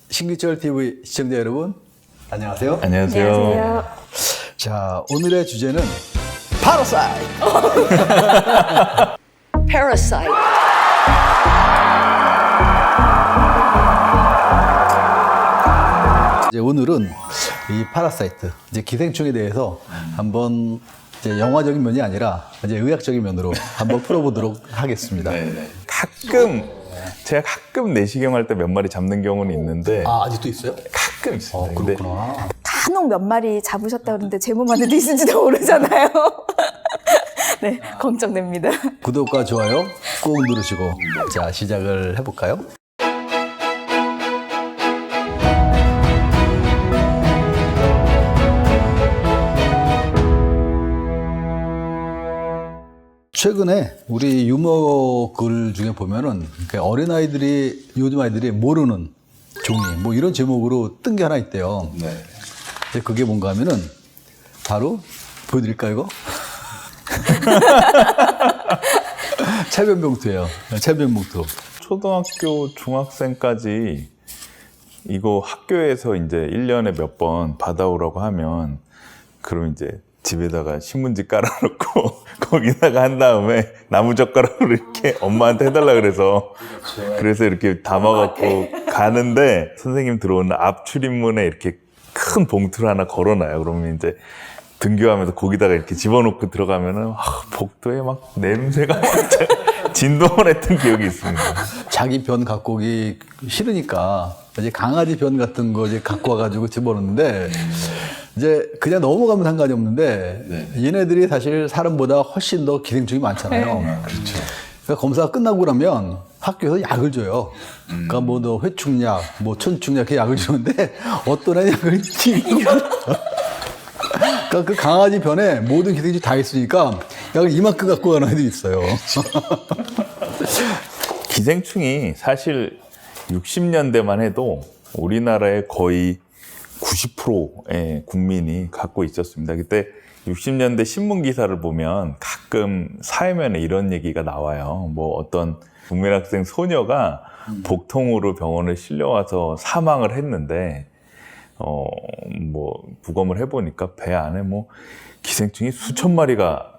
신기철 TV 시청자 여러분, 안녕하세요. 안녕하세요. 안녕하세요. 자, 오늘의 주제는 파라사이트. Parasite. 이제 오늘은 이 파라사이트, 이제 기생충에 대해서 한번 이제 영화적인 면이 아니라 이제 의학적인 면으로 한번 풀어보도록 하겠습니다. 제가 가끔 내시경 할 때 몇 마리 잡는 경우는 있는데 아, 아직도 있어요? 가끔 있어요. 근데 그렇구나. 간혹 몇 마리 잡으셨다 그러는데 제 몸 안에도 있을지도 모르잖아요. 네, 걱정됩니다. 구독과 좋아요 꾹 누르시고 자, 시작을 해볼까요? 최근에 우리 유머 글 중에 보면은 어린아이들이, 요즘 아이들이 모르는 종이 뭐 이런 제목으로 뜬 게 하나 있대요. 네. 근데 그게 뭔가 하면은 바로 보여드릴까요, 이거? 체변봉투예요. 체변봉투. 초등학교 중학생까지 이거 학교에서 이제 1년에 몇 번 받아오라고 하면 그럼 이제 집에다가 신문지 깔아놓고 거기다가 한 다음에 나무젓가락으로 이렇게 엄마한테 해달라 그래서 이렇게 담아갖고 가는데 선생님 들어오는 앞 출입문에 이렇게 큰 봉투를 하나 걸어놔요. 그러면 이제 등교하면서 거기다가 이렇게 집어넣고 들어가면은 복도에 막 냄새가 막 진동을 했던 기억이 있습니다. 자기 변 갖고 오기 싫으니까 이제 강아지 변 같은 거 이제 갖고 와가지고 집어넣는데 이제 그냥 넘어가면 상관이 없는데 얘네들이 사실 사람보다 훨씬 더 기생충이 많잖아요. 그렇죠. 그러니까 검사가 끝나고 나면 학교에서 약을 줘요. 그러니까 뭐 너 회충약, 뭐 천충약 이렇게 약을 주는데 어떤 애 약을 그러니까 그 강아지 변에 모든 기생충이 다 있으니까 약을 이만큼 갖고 가는 애들이 있어요. 기생충이 사실 60년대만 해도 우리나라의 거의 90%의 국민이 갖고 있었습니다. 그때 60년대 신문 기사를 보면 가끔 사회면에 이런 얘기가 나와요. 뭐 어떤 국민학생 소녀가 복통으로 병원에 실려와서 사망을 했는데 뭐 부검을 해보니까 배 안에 뭐 기생충이 수천 마리가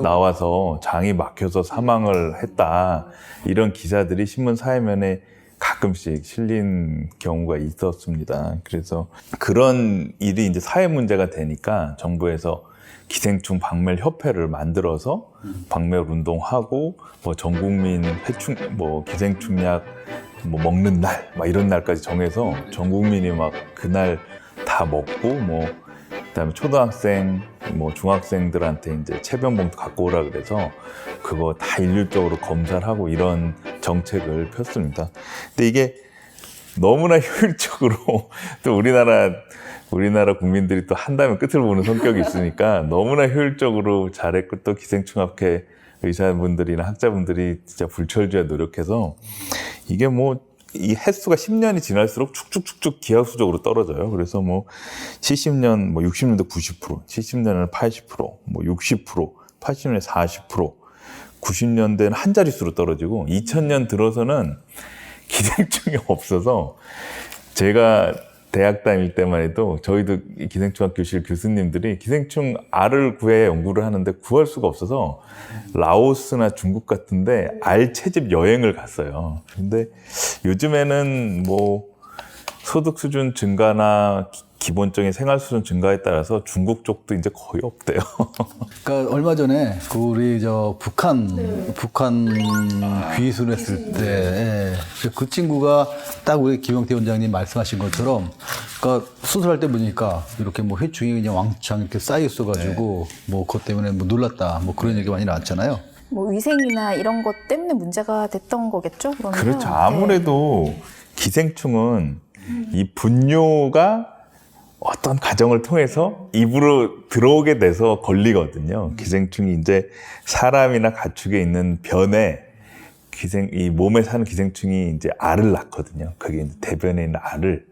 나와서 장이 막혀서 사망을 했다. 이런 기사들이 신문 사회면에 가끔씩 실린 경우가 있었습니다. 그래서 그런 일이 이제 사회 문제가 되니까 정부에서 기생충 박멸 협회를 만들어서 박멸 운동하고 뭐 전국민 기생충약 뭐 먹는 날 막 이런 날까지 정해서 전 국민이 막 그날 다 먹고 뭐 그다음에 초등학생 뭐 중학생들한테 이제 체변봉투 갖고 오라 그래서 그거 다 일률적으로 검사를 하고 이런 정책을 폈습니다. 근데 이게 너무나 효율적으로 또 우리나라 국민들이 또 한다면 끝을 보는 성격이 있으니까 너무나 효율적으로 잘했고 또 기생충학회 의사분들이나 학자분들이 진짜 불철주야 노력해서 이게 뭐 이 횟수가 10년이 지날수록 축축축축 기하수적으로 떨어져요. 그래서 뭐 70년, 뭐 60년대 90%, 70년에는 80%, 뭐 60%, 80년에 40%, 90년대는 한 자릿수로 떨어지고 2000년 들어서는 기생충이 없어서 제가 대학 다닐 때만 해도 저희도 기생충학 교실 교수님들이 기생충 알을 구해 연구를 하는데 구할 수가 없어서 라오스나 중국 같은데 알 채집 여행을 갔어요. 근데 요즘에는 뭐 소득 수준 증가나 기본적인 생활 수준 증가에 따라서 중국 쪽도 이제 거의 없대요. 그러니까 얼마 전에 우리 북한 귀순 했을 때 그 친구가 딱 우리 김영태 원장님 말씀하신 것처럼 그러니까 수술할 때 보니까 이렇게 뭐 회충이 그냥 왕창 이렇게 쌓여 있어가지고 뭐 그것 때문에 뭐 놀랐다 뭐 그런 얘기 많이 나왔잖아요. 뭐 위생이나 이런 것 때문에 문제가 됐던 거겠죠? 그러면? 그렇죠. 아무래도 기생충은 이 분뇨가 어떤 과정을 통해서 입으로 들어오게 돼서 걸리거든요. 기생충이 이제 사람이나 가축에 있는 변에 이 몸에 사는 기생충이 이제 알을 낳거든요. 그게 이제 대변에 있는 알을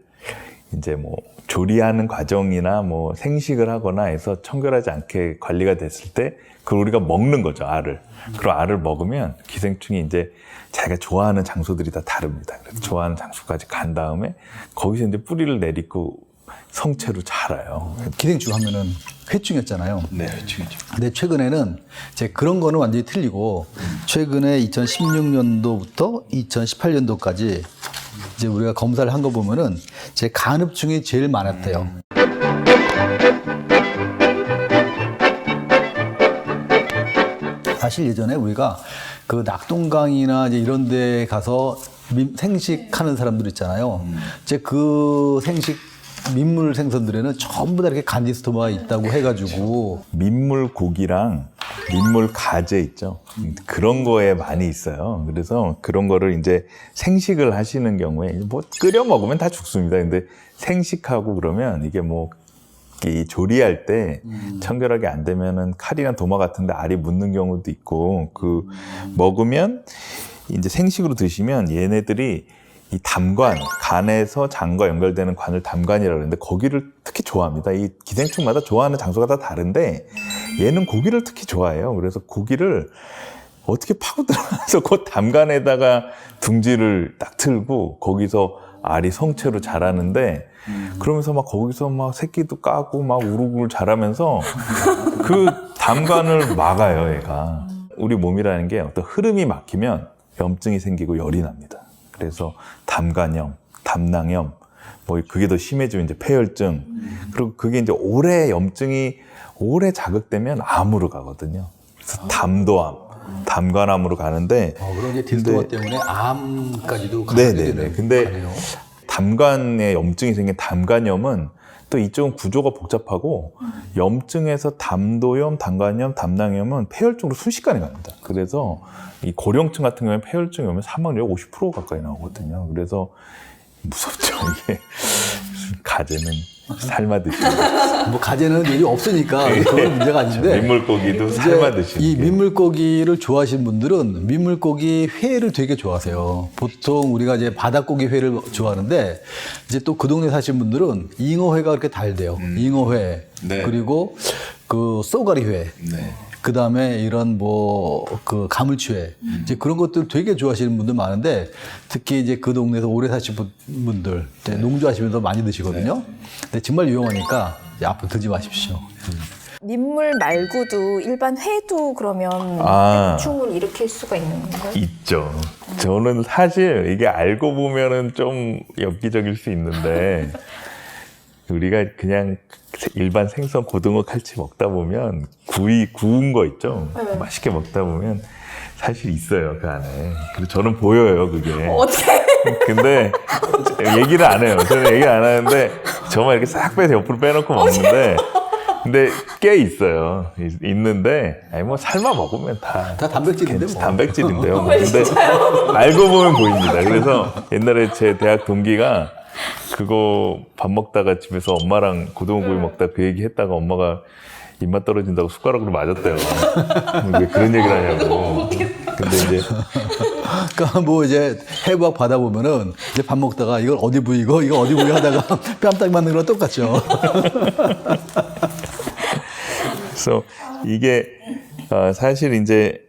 이제 뭐 조리하는 과정이나 뭐 생식을 하거나 해서 청결하지 않게 관리가 됐을 때 그걸 우리가 먹는 거죠, 알을. 그럼 알을 먹으면 기생충이 이제 자기가 좋아하는 장소들이 다 다릅니다. 그래서 좋아하는 장소까지 간 다음에 거기서 이제 뿌리를 내딛고 성체로 자라요. 기생충 하면은 회충이었잖아요. 네, 회충이죠. 근데 최근에는 이제 그런 거는 완전히 틀리고 최근에 2016년도부터 2018년도까지 이제 우리가 검사를 한 거 보면은 제 간흡충이 제일 많았대요. 사실 예전에 우리가 그 낙동강이나 이제 이런 데 가서 생식하는 사람들 있잖아요. 이제 그 생식 민물 생선들에는 전부 다 이렇게 간디스토마가 있다고 해가지고 민물 고기랑 민물 가재 있죠. 그런 거에 많이 있어요. 그래서 그런 거를 이제 생식을 하시는 경우에 뭐 끓여 먹으면 다 죽습니다. 근데 생식하고 그러면 이게 뭐 이 조리할 때 청결하게 안 되면은 칼이나 도마 같은데 알이 묻는 경우도 있고 그 먹으면 이제 생식으로 드시면 얘네들이 이 담관, 간에서 장과 연결되는 관을 담관이라고 그러는데 거기를 특히 좋아합니다. 이 기생충마다 좋아하는 장소가 다 다른데 얘는 고기를 특히 좋아해요. 그래서 고기를 어떻게 파고 들어가서 그 담관에다가 둥지를 딱 틀고 거기서 알이 성체로 자라는데 그러면서 막 거기서 막 새끼도 까고 막 우르르 자라면서 그 담관을 막아요, 얘가. 우리 몸이라는 게 어떤 흐름이 막히면 염증이 생기고 열이 납니다. 그래서 담간염, 담낭염, 뭐 그게 더 심해지면 이제 폐혈증, 그리고 그게 이제 오래 염증이 오래 자극되면 암으로 가거든요. 그래서 담도암, 담관암으로 가는데. 그런 이제 딜도마 때문에 암까지도 가게 네네네. 되는 근데 거네요. 담관에 염증이 생긴 담간염은 또 이쪽은 구조가 복잡하고 염증에서 담도염, 담간염, 담낭염은 폐혈증으로 순식간에 갑니다. 그래서 이 고령층 같은 경우에 폐혈증이 오면 사망률이 50% 가까이 나오거든요. 그래서 무섭죠, 이게. 가재는 삶아 드시는. 뭐 가재는 일이 없으니까 그건 문제가 아닌데 민물고기도 이제 삶아 드시는. 이 민물고기를 좋아하시는 분들은 민물고기 회를 되게 좋아하세요. 보통 우리가 이제 바닷고기 회를 좋아하는데 이제 또 그 동네 사시는 분들은 잉어회가 그렇게 달대요. 잉어회 네. 그리고 그 쏘가리 회. 네. 그 다음에 이런 뭐 그 가물치회 이제 그런 것들 되게 좋아하시는 분들 많은데 특히 이제 그 동네에서 오래 사신 분들 이제 농주하시면서 많이 드시거든요. 근데 정말 유용하니까 이제 앞으로 드지 마십시오. 민물 말고도 일반 회도 그러면 해충을 일으킬 수가 있는 건가요? 있죠. 저는 사실 이게 알고 보면은 좀 엽기적일 수 있는데 우리가 그냥 일반 생선, 고등어, 칼치 먹다 보면 구운 거 있죠. 네. 맛있게 먹다 보면 사실 있어요, 그 안에. 그리고 저는 보여요, 그게. 어떻게? 근데 얘기를 안 해요. 저는 얘기를 안 하는데 저만 이렇게 싹 빼서 옆으로 빼놓고 먹는데 근데 꽤 있어요. 있는데 아니 뭐 삶아 먹으면 다 단백질인데 뭐. 단백질인데요. 근데 알고 보면 보입니다. 그래서 옛날에 제 대학 동기가 그거 밥 먹다가 집에서 엄마랑 고등어구이 먹다 그 얘기 했다가 엄마가 입맛 떨어진다고 숟가락으로 맞았대요. 왜 그런 얘기를 하냐고. 근데 이제 그러니까 뭐 이제 해부학 받아보면은 이제 밥 먹다가 이걸 어디 부위고 이거 어디 부위 하다가 뺨딱 맞는 거랑 똑같죠. 그래서 이게 사실 이제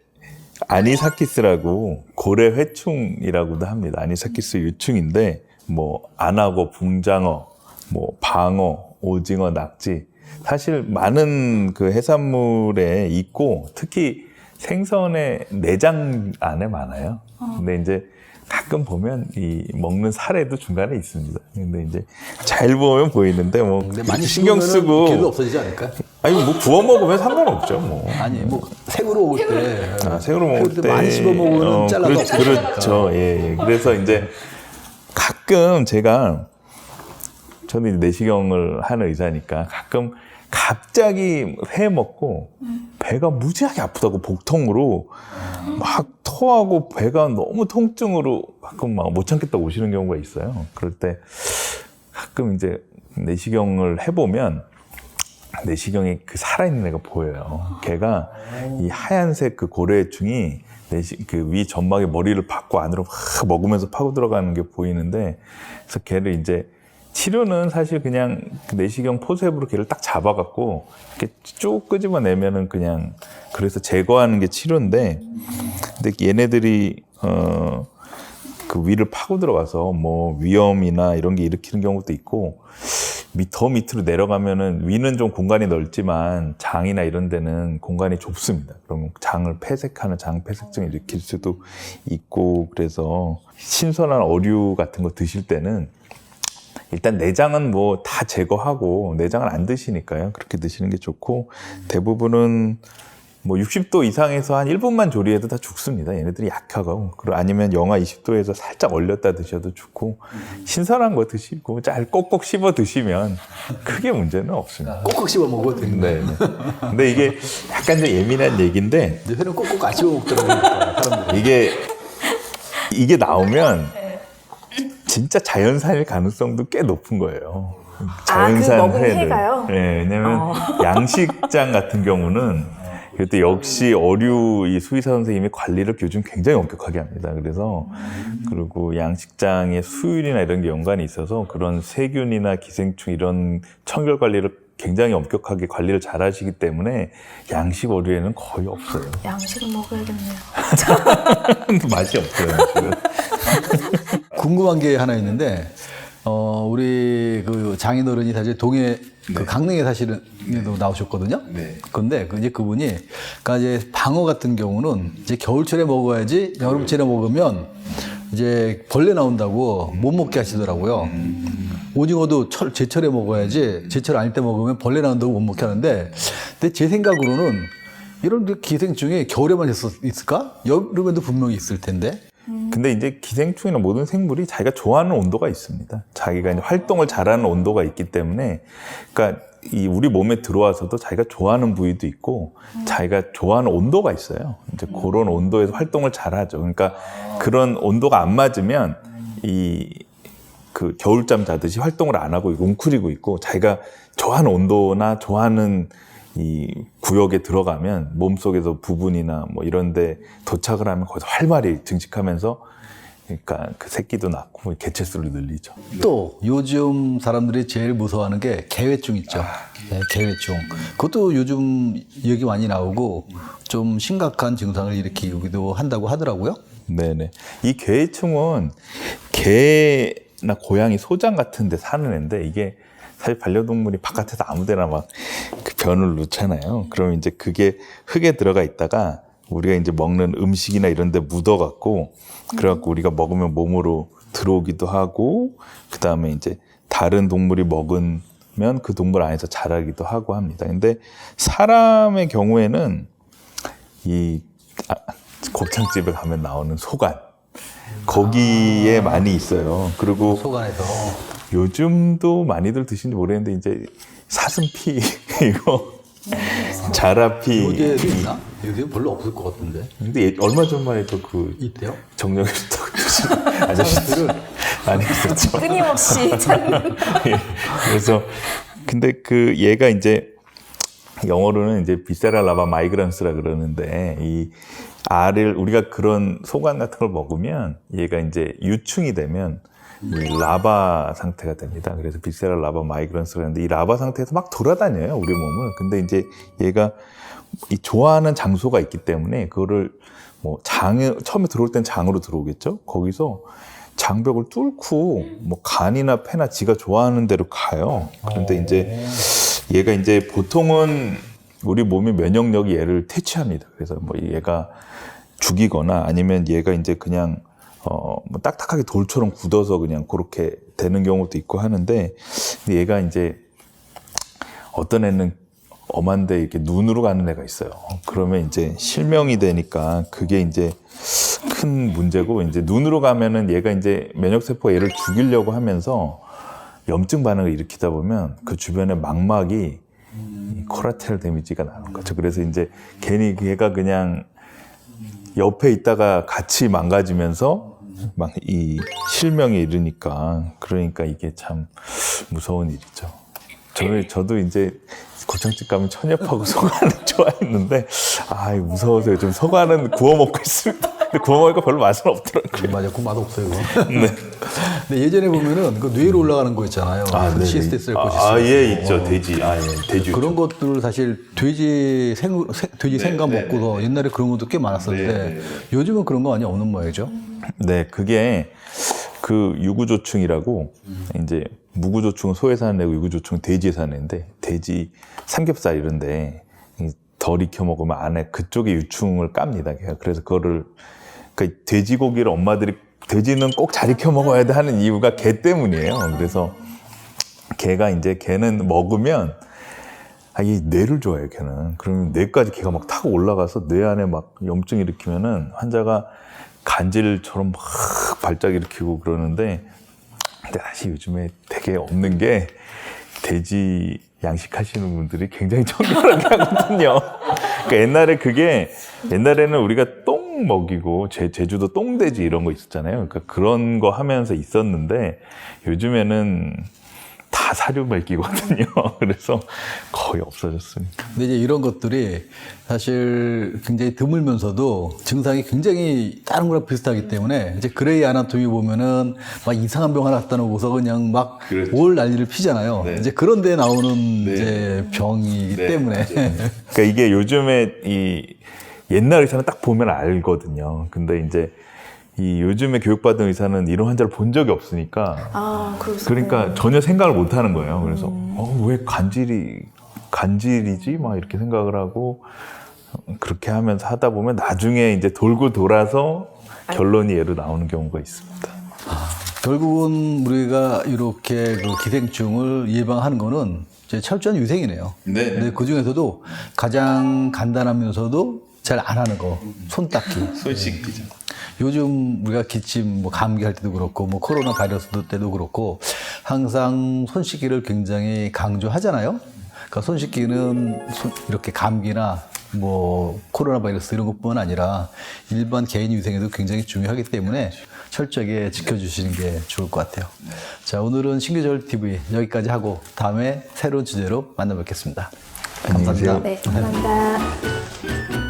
아니사키스라고 고래 회충이라고도 합니다. 아니사키스 유충인데 뭐 안하고 붕장어, 뭐 방어, 오징어, 낙지 사실 많은 그 해산물에 있고 특히 생선의 내장 안에 많아요. 근데 이제 가끔 보면 이 먹는 사례도 중간에 있습니다. 근데 이제 잘 보면 보이는데 뭐 근데 많이 신경 쓰고 길도 없어지지 않을까? 아니 뭐 구워 먹으면 상관없죠 뭐. 아니 뭐 생으로 먹을 때 생으로 먹을 때 많이 씹어 먹으면 잘라서 없어지니까. 그렇죠. 예. 그래서 이제 가끔 저는 이제 내시경을 하는 의사니까 가끔 갑자기 회 먹고 배가 무지하게 아프다고 복통으로 막 토하고 배가 너무 통증으로 가끔 막 못 참겠다고 오시는 경우가 있어요. 그럴 때 가끔 이제 내시경을 해보면 내시경에 그 살아있는 애가 보여요. 걔가 이 하얀색 그 고래충이 그 위 점막에 머리를 박고 안으로 확 먹으면서 파고 들어가는 게 보이는데 그래서 걔를 이제 치료는 사실 그냥 내시경 포셉으로 걔를 딱 잡아갖고 이렇게 쭉 끄집어내면은 그냥 그래서 제거하는 게 치료인데, 근데 얘네들이 그 위를 파고 들어가서 뭐 위염이나 이런 게 일으키는 경우도 있고, 더 밑으로 내려가면은 위는 좀 공간이 넓지만 장이나 이런 데는 공간이 좁습니다. 그러면 장을 폐색하는 장 폐색증을 일으킬 수도 있고, 그래서 신선한 어류 같은 거 드실 때는 일단 내장은 뭐 다 제거하고, 내장은 안 드시니까요. 그렇게 드시는 게 좋고, 대부분은 뭐 60도 이상에서 한 1분만 조리해도 다 죽습니다. 얘네들이 약하고. 그리고 아니면 영하 20도에서 살짝 얼렸다 드셔도 좋고, 신선한 거 드시고 잘 꼭꼭 씹어 드시면 크게 문제는 없습니다. 꼭꼭 씹어 먹어도 되는 거예요. 네. 근데 이게 약간 좀 예민한 얘기인데, 근데 회는 꼭꼭 안 씹어 먹더라고요. 사람들이. 이게 나오면 진짜 자연산일 가능성도 꽤 높은 거예요. 자연산 그 먹은 회를. 회가요? 네, 왜냐면 양식장 같은 경우는 그때 역시 어류 이 수의사 선생님이 관리를 요즘 굉장히 엄격하게 합니다. 그래서 그리고 양식장의 수율이나 이런 게 연관이 있어서 그런 세균이나 기생충 이런 청결 관리를 굉장히 엄격하게 관리를 잘 하시기 때문에 양식 어류에는 거의 없어요. 양식은 먹어야겠네요. 맛이 없어요. 양식은. 궁금한 게 하나 있는데, 우리 그 장인어른이 사실 동해 그 강릉에 사시는 도 나오셨거든요. 네. 근데 이제 그분이, 그러니까 이제 방어 같은 경우는 이제 겨울철에 먹어야지 여름철에 먹으면 이제 벌레 나온다고 못 먹게 하시더라고요. 오징어도 제철에 먹어야지 제철 아닐 때 먹으면 벌레 나온다고 못 먹게 하는데, 근데 제 생각으로는 이런 기생충이 겨울에만 있을까? 여름에도 분명히 있을 텐데. 근데 이제 기생충이나 모든 생물이 자기가 좋아하는 온도가 있습니다. 자기가 이제 활동을 잘하는 온도가 있기 때문에, 그러니까 이 우리 몸에 들어와서도 자기가 좋아하는 부위도 있고, 자기가 좋아하는 온도가 있어요. 이제 그런 온도에서 활동을 잘하죠. 그러니까 그런 온도가 안 맞으면 그 겨울잠 자듯이 활동을 안 하고 웅크리고 있고, 자기가 좋아하는 온도나 좋아하는 이 구역에 들어가면 몸속에서 부분이나 뭐 이런데 도착을 하면 거기서 활발히 증식하면서, 그러니까 그 새끼도 낳고 개체수를 늘리죠. 또 요즘 사람들이 제일 무서워하는 게 개회충 있죠. 네, 개회충. 그것도 요즘 얘기 많이 나오고 좀 심각한 증상을 일으키기도 한다고 하더라고요. 네네. 이 개회충은 개나 고양이, 소장 같은 데 사는 애인데, 이게 사실 반려동물이 바깥에서 아무데나 막 그 변을 놓잖아요. 그러면 이제 그게 흙에 들어가 있다가 우리가 이제 먹는 음식이나 이런 데 묻어갖고, 그래갖고 우리가 먹으면 몸으로 들어오기도 하고, 그 다음에 이제 다른 동물이 먹으면 그 동물 안에서 자라기도 하고 합니다. 근데 사람의 경우에는 곱창집에 가면 나오는 소간, 거기에 많이 있어요. 그리고 소간에서. 요즘도 많이들 드시는지 모르겠는데, 이제 사슴피, 이거, 자라피. 요새도 있나? 요새 별로 없을 것 같은데. 근데 얼마 전만 해도 그 있대요? 정력에서 드시는 아저씨들은 많이 있었죠. 끊임없이 찾는. 예. 그래서, 근데 그 얘가 이제 영어로는 이제 비세라 라바 마이그란스라 그러는데, 이 알을 우리가 그런 소관 같은 걸 먹으면 얘가 이제 유충이 되면 이 라바 상태가 됩니다. 그래서 비세라 라바 마이그란스가 있는데, 이 라바 상태에서 막 돌아다녀요, 우리 몸을. 근데 이제 얘가 이 좋아하는 장소가 있기 때문에 그거를 뭐 처음에 들어올 땐 장으로 들어오겠죠. 거기서 장벽을 뚫고 뭐 간이나 폐나 지가 좋아하는 데로 가요. 그런데 이제 얘가 이제 보통은 우리 몸의 면역력이 얘를 퇴치합니다. 그래서 뭐 얘가 죽이거나 아니면 얘가 이제 그냥 뭐 딱딱하게 돌처럼 굳어서 그냥 그렇게 되는 경우도 있고 하는데, 근데 얘가 이제 어떤 애는 엄한데 이렇게 눈으로 가는 애가 있어요. 그러면 이제 실명이 되니까 그게 이제 큰 문제고, 이제 눈으로 가면은 얘가 이제 면역세포가 얘를 죽이려고 하면서 염증 반응을 일으키다 보면 그 주변의 망막이 코라테럴 데미지가 나는 거죠. 그래서 이제 괜히 얘가 그냥 옆에 있다가 같이 망가지면서 막 이 실명에 이르니까, 그러니까 이게 참 무서운 일이죠. 저도 이제 고창집 가면 천엽하고 소간을 좋아했는데, 무서워서 요즘 소간은 구워 먹고 있습니다. 근데 구워 먹으니까 별로 맛은 없더라고요. 맞아요. 그 맛없어요, 그거. 근데 예전에 보면은 그 뇌로 올라가는 거 있잖아요. 네네. 시스테셀 거 예, 있죠. 돼지. 돼지. 그런 것들 사실 돼지 생간 먹고서 옛날에 그런 것도 꽤 많았었는데 요즘은 그런 거 아니야? 없는 모양이죠? 네, 그게 그 유구조충이라고 이제 무구조충은 소에 사는 애고 유구조충은 돼지에 사는 애인데 돼지 삼겹살 이런데 덜 익혀 먹으면 안에 그쪽에 유충을 깝니다. 걔가. 그래서 그거를 그러니까 돼지고기를 엄마들이 돼지는 꼭 잘 익혀 먹어야 돼 하는 이유가 개 때문이에요. 그래서 걔는 먹으면 이 뇌를 좋아해요. 걔는. 그러면 뇌까지 걔가 막 타고 올라가서 뇌 안에 막 염증 일으키면은 환자가 간질처럼 막 발작 일으키고 그러는데 근데 사실 요즘에 되게 없는 게 돼지 양식하시는 분들이 굉장히 청결하게 하거든요. 그러니까 옛날에는 우리가 똥 먹이고 제주도 똥돼지 이런 거 있었잖아요. 그러니까 그런 거 하면서 있었는데 요즘에는 다 사료 먹이거든요. 그래서 거의 없어졌습니다. 근데 이제 이런 것들이 사실 굉장히 드물면서도 증상이 굉장히 다른 거랑 비슷하기 때문에 이제 그레이 아나토미 보면은 막 이상한 병 하나 갖다 놓고서 그냥 막 올 난리를 피잖아요. 이제 그런 데 나오는 이제 병이기 때문에. 그러니까 이게 요즘에 옛날 의사는 딱 보면 알거든요. 근데 이제 요즘에 교육받은 의사는 이런 환자를 본 적이 없으니까 그러니까 전혀 생각을 못 하는 거예요. 그래서 왜 간질이지? 막 이렇게 생각을 하고 그렇게 하면서 하다 보면 나중에 이제 돌고 돌아서 결론이 얘로 나오는 경우가 있습니다. 결국은 우리가 이렇게 그 기생충을 예방하는 거는 이제 철저한 위생이네요. 근데 그 중에서도 가장 간단하면서도 잘 안 하는 거, 손 닦기. 손 씻기죠. 요즘 우리가 기침, 감기 할 때도 그렇고, 코로나 바이러스 때도 그렇고, 항상 손 씻기를 굉장히 강조하잖아요. 그러니까 손 씻기는 이렇게 감기나 코로나 바이러스 이런 것뿐만 아니라 일반 개인 위생에도 굉장히 중요하기 때문에 철저하게 지켜주시는 게 좋을 것 같아요. 자, 오늘은 신규절 TV 여기까지 하고 다음에 새로운 주제로 만나 뵙겠습니다. 감사합니다. 네, 감사합니다.